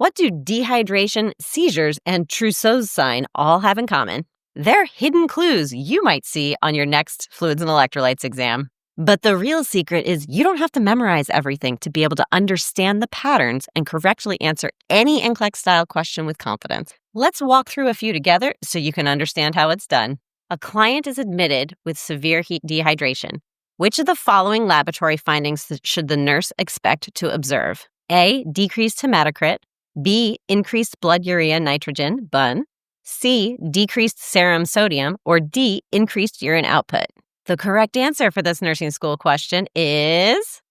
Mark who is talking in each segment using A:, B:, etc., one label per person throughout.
A: What do dehydration, seizures, and Trousseau's sign all have in common? They're hidden clues you might see on your next fluids and electrolytes exam. But the real secret is you don't have to memorize everything to be able to understand the patterns and correctly answer any NCLEX-style question with confidence. Let's walk through a few together so you can understand how it's done. A client is admitted with severe heat dehydration. Which of the following laboratory findings should the nurse expect to observe? A. Decreased hematocrit. B. Increased blood urea nitrogen, BUN. C. Decreased serum sodium. Or D. Increased urine output. The correct answer for this nursing school question is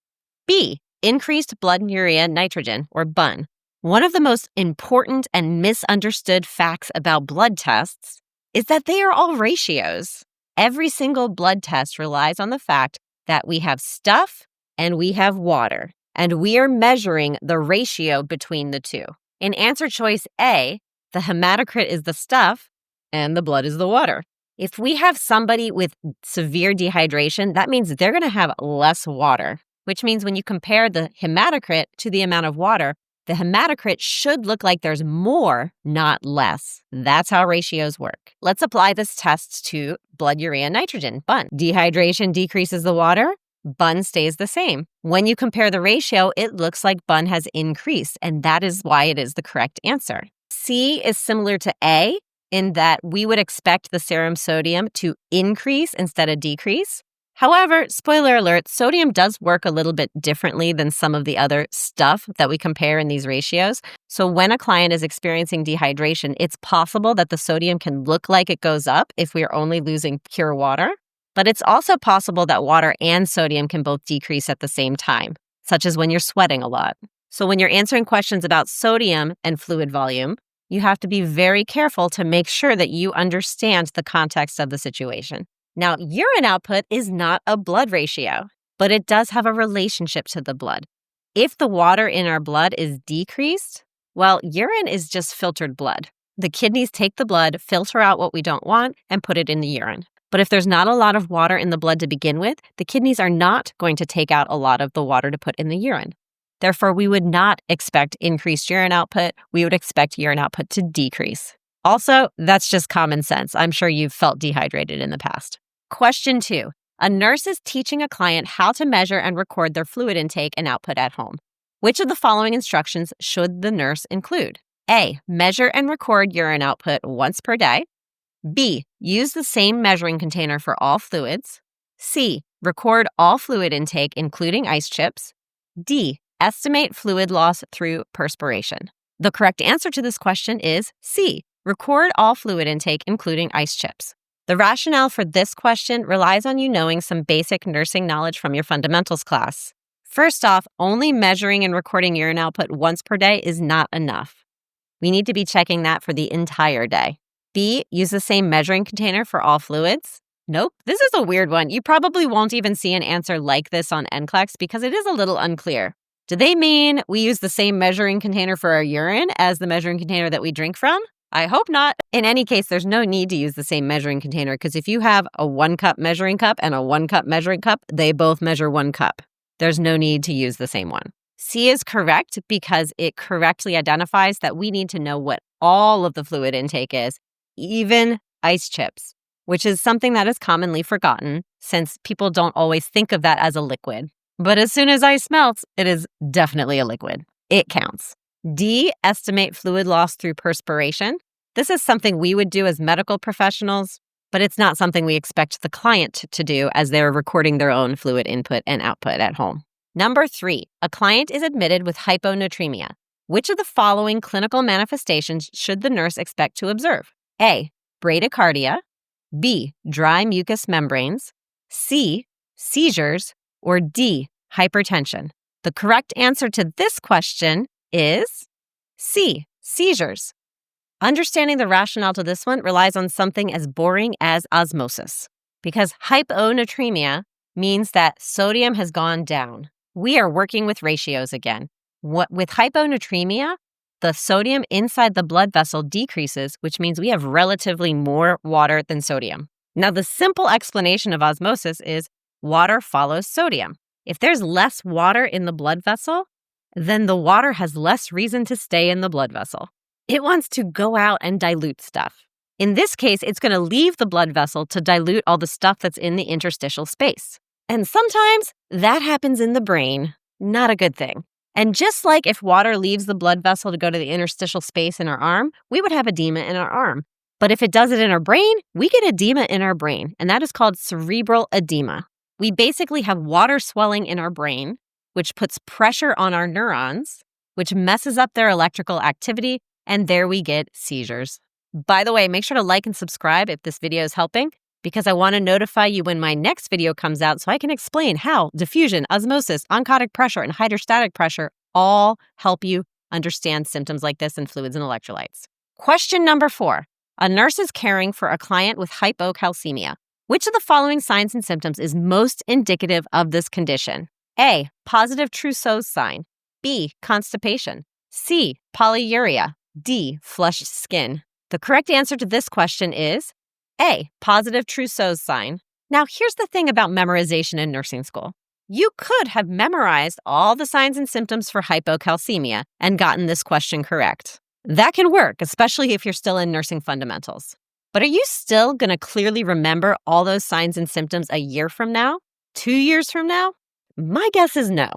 A: B. Increased blood urea nitrogen, or BUN. One of the most important and misunderstood facts about blood tests is that they are all ratios. Every single blood test relies on the fact that we have stuff and we have water, and we are measuring the ratio between the two. In answer choice A, the hematocrit is the stuff and the blood is the water. If we have somebody with severe dehydration, that means they're going to have less water, which means when you compare the hematocrit to the amount of water, the hematocrit should look like there's more, not less. That's how ratios work. Let's apply this test to blood urea nitrogen, BUN. Dehydration decreases the water, BUN stays the same. When you compare the ratio, it looks like BUN has increased, and that is why it is the correct answer. C is similar to A in that we would expect the serum sodium to increase instead of decrease. However, spoiler alert, sodium does work a little bit differently than some of the other stuff that we compare in these ratios. So when a client is experiencing dehydration, it's possible that the sodium can look like it goes up if we are only losing pure water. But it's also possible that water and sodium can both decrease at the same time, such as when you're sweating a lot. So when you're answering questions about sodium and fluid volume, you have to be very careful to make sure that you understand the context of the situation. Now, urine output is not a blood ratio, but it does have a relationship to the blood. If the water in our blood is decreased, well, urine is just filtered blood. The kidneys take the blood, filter out what we don't want, and put it in the urine. But if there's not a lot of water in the blood to begin with, the kidneys are not going to take out a lot of the water to put in the urine. Therefore, we would not expect increased urine output. We would expect urine output to decrease. Also, that's just common sense. I'm sure you've felt dehydrated in the past. Question 2. A nurse is teaching a client how to measure and record their fluid intake and output at home. Which of the following instructions should the nurse include? A. Measure and record urine output once per day. B. Use the same measuring container for all fluids. C. Record all fluid intake, including ice chips. D. Estimate fluid loss through perspiration. The correct answer to this question is C. Record all fluid intake, including ice chips. The rationale for this question relies on you knowing some basic nursing knowledge from your fundamentals class. First off, only measuring and recording urine output once per day is not enough. We need to be checking that for the entire day. B. Use the same measuring container for all fluids. Nope, this is a weird one. You probably won't even see an answer like this on NCLEX because it is a little unclear. Do they mean we use the same measuring container for our urine as the measuring container that we drink from? I hope not. In any case, there's no need to use the same measuring container because if you have a 1-cup measuring cup and a 1-cup measuring cup, they both measure 1 cup. There's no need to use the same one. C is correct because it correctly identifies that we need to know what all of the fluid intake is, even ice chips, which is something that is commonly forgotten since people don't always think of that as a liquid. But as soon as ice melts, it is definitely a liquid. It counts. D, estimate fluid loss through perspiration. This is something we would do as medical professionals, but it's not something we expect the client to do as they're recording their own fluid input and output at home. Number 3, a client is admitted with hyponatremia. Which of the following clinical manifestations should the nurse expect to observe? A, bradycardia. B, dry mucous membranes. C, seizures. Or D, hypertension. The correct answer to this question is C, seizures. Understanding the rationale to this one relies on something as boring as osmosis, because hyponatremia means that sodium has gone down. We are working with ratios again. With hyponatremia, the sodium inside the blood vessel decreases, which means we have relatively more water than sodium. Now, the simple explanation of osmosis is water follows sodium. If there's less water in the blood vessel, then the water has less reason to stay in the blood vessel. It wants to go out and dilute stuff. In this case, it's going to leave the blood vessel to dilute all the stuff that's in the interstitial space. And sometimes that happens in the brain. Not a good thing. And just like if water leaves the blood vessel to go to the interstitial space in our arm, we would have edema in our arm. But if it does it in our brain, we get edema in our brain, and that is called cerebral edema. We basically have water swelling in our brain, which puts pressure on our neurons, which messes up their electrical activity, and there we get seizures. By the way, make sure to like and subscribe if this video is helping, because I want to notify you when my next video comes out so I can explain how diffusion, osmosis, oncotic pressure, and hydrostatic pressure all help you understand symptoms like this in fluids and electrolytes. Question number 4. A nurse is caring for a client with hypocalcemia. Which of the following signs and symptoms is most indicative of this condition? A. Positive Trousseau's sign. B. Constipation. C. Polyuria. D. Flushed skin. The correct answer to this question is A. Positive Trousseau's sign. Now, here's the thing about memorization in nursing school. You could have memorized all the signs and symptoms for hypocalcemia and gotten this question correct. That can work, especially if you're still in nursing fundamentals. But are you still going to clearly remember all those signs and symptoms a year from now? 2 years from now? My guess is no.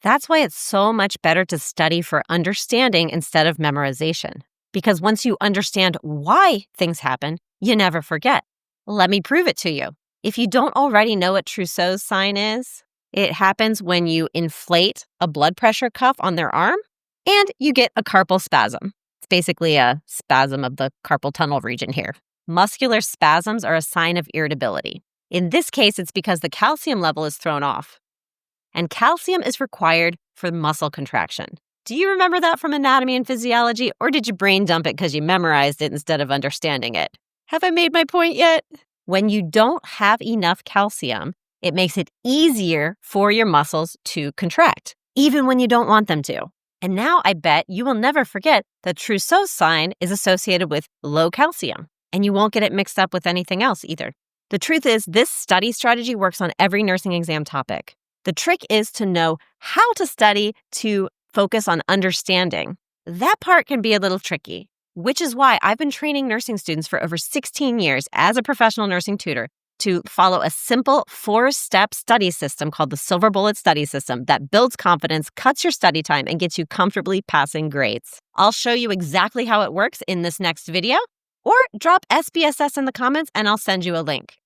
A: That's why it's so much better to study for understanding instead of memorization. Because once you understand why things happen, you never forget. Let me prove it to you. If you don't already know what Trousseau's sign is, it happens when you inflate a blood pressure cuff on their arm and you get a carpal spasm. It's basically a spasm of the carpal tunnel region here. Muscular spasms are a sign of irritability. In this case, it's because the calcium level is thrown off. And calcium is required for muscle contraction. Do you remember that from anatomy and physiology, or did you brain dump it because you memorized it instead of understanding it? Have I made my point yet? When you don't have enough calcium, it makes it easier for your muscles to contract, even when you don't want them to. And now I bet you will never forget that Trousseau's sign is associated with low calcium, and you won't get it mixed up with anything else either. The truth is, this study strategy works on every nursing exam topic. The trick is to know how to study to focus on understanding. That part can be a little tricky, which is why I've been training nursing students for over 16 years as a professional nursing tutor to follow a simple 4-step study system called the Silver Bullet Study System that builds confidence, cuts your study time, and gets you comfortably passing grades. I'll show you exactly how it works in this next video, or drop SBSS in the comments and I'll send you a link.